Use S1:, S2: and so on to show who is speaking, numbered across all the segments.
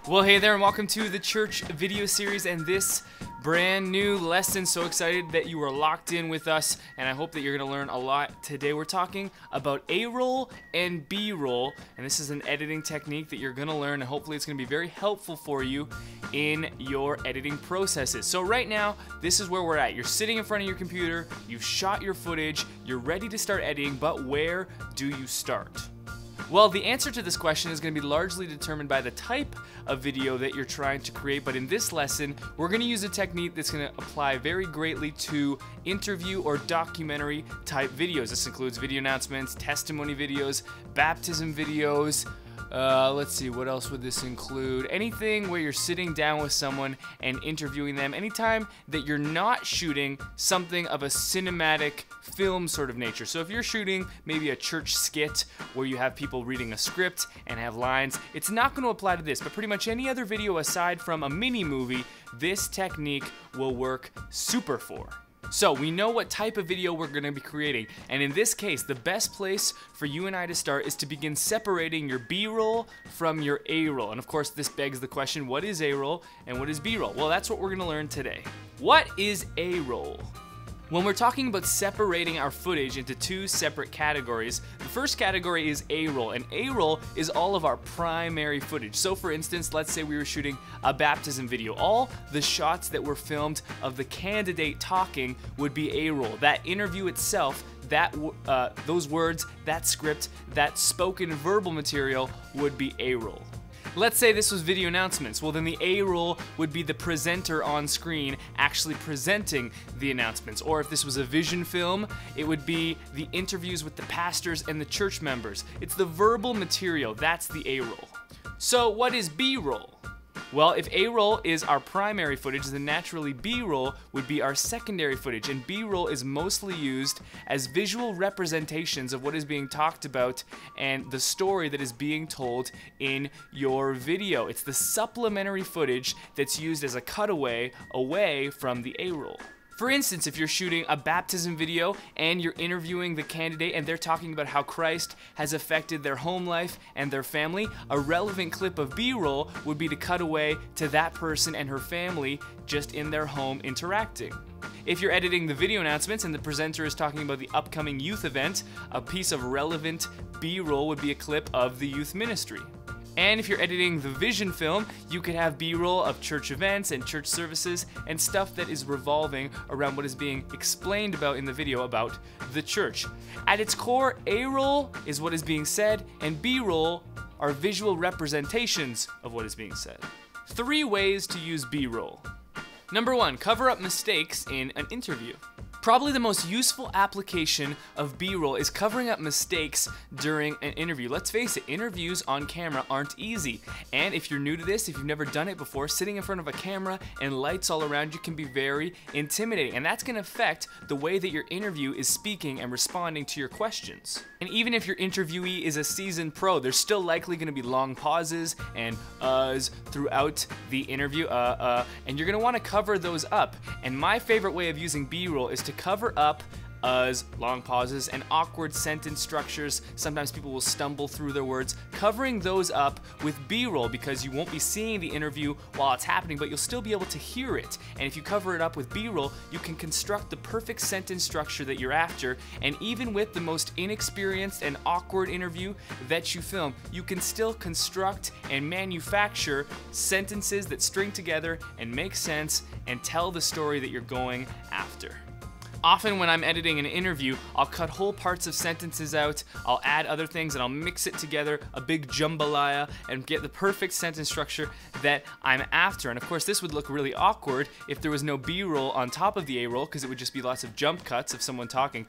S1: Well, hey there, and welcome to the church video series and this brand new lesson. So excited that you are locked in with us, and I hope that you're going to learn a lot today. We're talking about A-roll and B-roll, and this is an editing technique that you're going to learn, and hopefully it's going to be very helpful for you in your editing processes. So right now, this is where we're at. You're sitting in front of your computer, you've shot your footage, you're ready to start editing, but where do you start? Well, the answer to this question is going to be largely determined by the type of video that you're trying to create, but in this lesson, we're going to use a technique that's going to apply very greatly to interview or documentary type videos. This includes video announcements, testimony videos, baptism videos. Let's see, what else would this include? Anything where you're sitting down with someone and interviewing them. Anytime that you're not shooting something of a cinematic film sort of nature. So if you're shooting maybe a church skit where you have people reading a script and have lines, it's not going to apply to this, but pretty much any other video aside from a mini movie, this technique will work super for. So we know what type of video we're going to be creating, and in this case, the best place for you and I to start is to begin separating your B-roll from your A-roll. And of course, this begs the question, what is A-roll and what is B-roll? Well, that's what we're going to learn today. What is A-roll? When we're talking about separating our footage into two separate categories, the first category is A-roll, and A-roll is all of our primary footage. So for instance, let's say we were shooting a baptism video. All the shots that were filmed of the candidate talking would be A-roll. That interview itself, those words, that script, that spoken verbal material would be A-roll. Let's say this was video announcements. Well, then the A-roll would be the presenter on screen actually presenting the announcements. Or if this was a vision film, it would be the interviews with the pastors and the church members. It's the verbal material, that's the A-roll. So what is B-roll? Well, if A-roll is our primary footage, then naturally B-roll would be our secondary footage, and B-roll is mostly used as visual representations of what is being talked about and the story that is being told in your video. It's the supplementary footage that's used as a cutaway away from the A-roll. For instance, if you're shooting a baptism video and you're interviewing the candidate and they're talking about how Christ has affected their home life and their family, a relevant clip of B-roll would be to cut away to that person and her family just in their home interacting. If you're editing the video announcements and the presenter is talking about the upcoming youth event, a piece of relevant B-roll would be a clip of the youth ministry. And if you're editing the vision film, you could have B-roll of church events and church services and stuff that is revolving around what is being explained about in the video about the church. At its core, A-roll is what is being said, and B-roll are visual representations of what is being said. 3 ways to use B-roll. Number 1, cover up mistakes in an interview. Probably the most useful application of B-roll is covering up mistakes during an interview. Let's face it, interviews on camera aren't easy. And if you're new to this, if you've never done it before, sitting in front of a camera and lights all around you can be very intimidating. And that's going to affect the way that your interview is speaking and responding to your questions. And even if your interviewee is a seasoned pro, there's still likely going to be long pauses and uhs throughout the interview, and you're going to want to cover those up. And my favorite way of using B-roll is to cover up uhs, long pauses, and awkward sentence structures. Sometimes people will stumble through their words. Covering those up with B-roll, because you won't be seeing the interview while it's happening, but you'll still be able to hear it. And if you cover it up with B-roll, you can construct the perfect sentence structure that you're after, and even with the most inexperienced and awkward interview that you film, you can still construct and manufacture sentences that string together and make sense and tell the story that you're going after. Often when I'm editing an interview, I'll cut whole parts of sentences out, I'll add other things, and I'll mix it together, a big jambalaya, and get the perfect sentence structure that I'm after. And of course, this would look really awkward if there was no B-roll on top of the A-roll, because it would just be lots of jump cuts of someone talking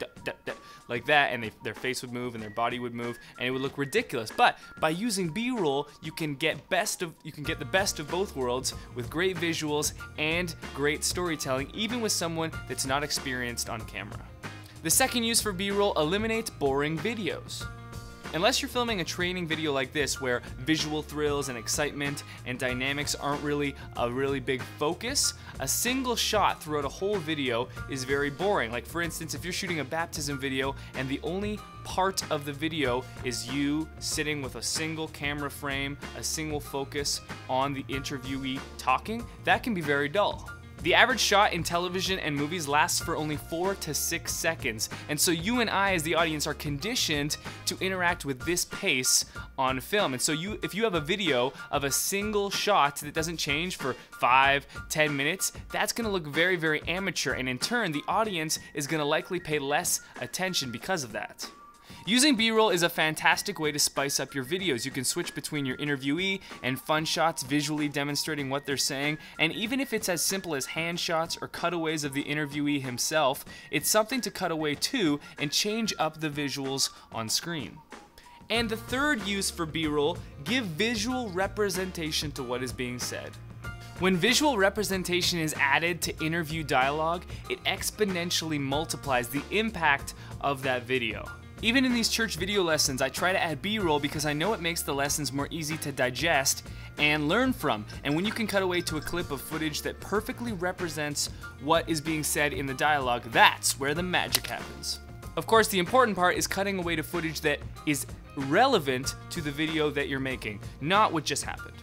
S1: like that, and their face would move and their body would move, and it would look ridiculous. But by using B-roll, you can get the best of both worlds with great visuals and great storytelling, even with someone that's not experienced on camera. The second use for B-roll, eliminate boring videos. Unless you're filming a training video like this where visual thrills and excitement and dynamics aren't really a really big focus, a single shot throughout a whole video is very boring. Like for instance, if you're shooting a baptism video and the only part of the video is you sitting with a single camera frame, a single focus on the interviewee talking, that can be very dull. The average shot in television and movies lasts for only 4 to 6 seconds, and so you and I as the audience are conditioned to interact with this pace on film. And so if you have a video of a single shot that doesn't change for 5-10 minutes, that's gonna look very, very amateur, and in turn, the audience is gonna likely pay less attention because of that. Using B-roll is a fantastic way to spice up your videos. You can switch between your interviewee and fun shots visually demonstrating what they're saying, and even if it's as simple as hand shots or cutaways of the interviewee himself, it's something to cut away to and change up the visuals on screen. And the third use for B-roll, give visual representation to what is being said. When visual representation is added to interview dialogue, it exponentially multiplies the impact of that video. Even in these church video lessons, I try to add B-roll because I know it makes the lessons more easy to digest and learn from. And when you can cut away to a clip of footage that perfectly represents what is being said in the dialogue, that's where the magic happens. Of course, the important part is cutting away to footage that is relevant to the video that you're making, not what just happened.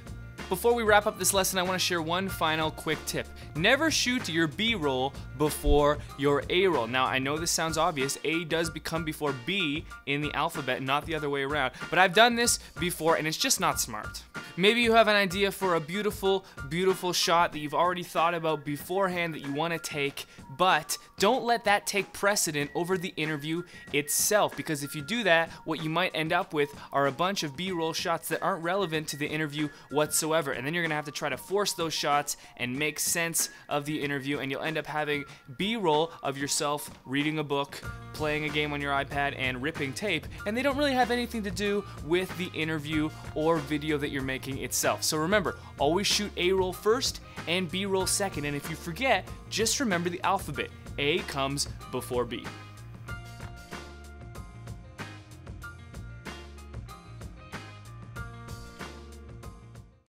S1: Before we wrap up this lesson, I want to share one final quick tip. Never shoot your B-roll before your A-roll. Now, I know this sounds obvious. A does come before B in the alphabet, not the other way around. But I've done this before, and it's just not smart. Maybe you have an idea for a beautiful, beautiful shot that you've already thought about beforehand that you want to take, but don't let that take precedent over the interview itself, because if you do that, what you might end up with are a bunch of B-roll shots that aren't relevant to the interview whatsoever, and then you're gonna have to try to force those shots and make sense of the interview, and you'll end up having B-roll of yourself reading a book, playing a game on your iPad, and ripping tape, and they don't really have anything to do with the interview or video that you're making itself. So remember, always shoot A-roll first and B-roll second, and if you forget, just remember the alphabet. A comes before B.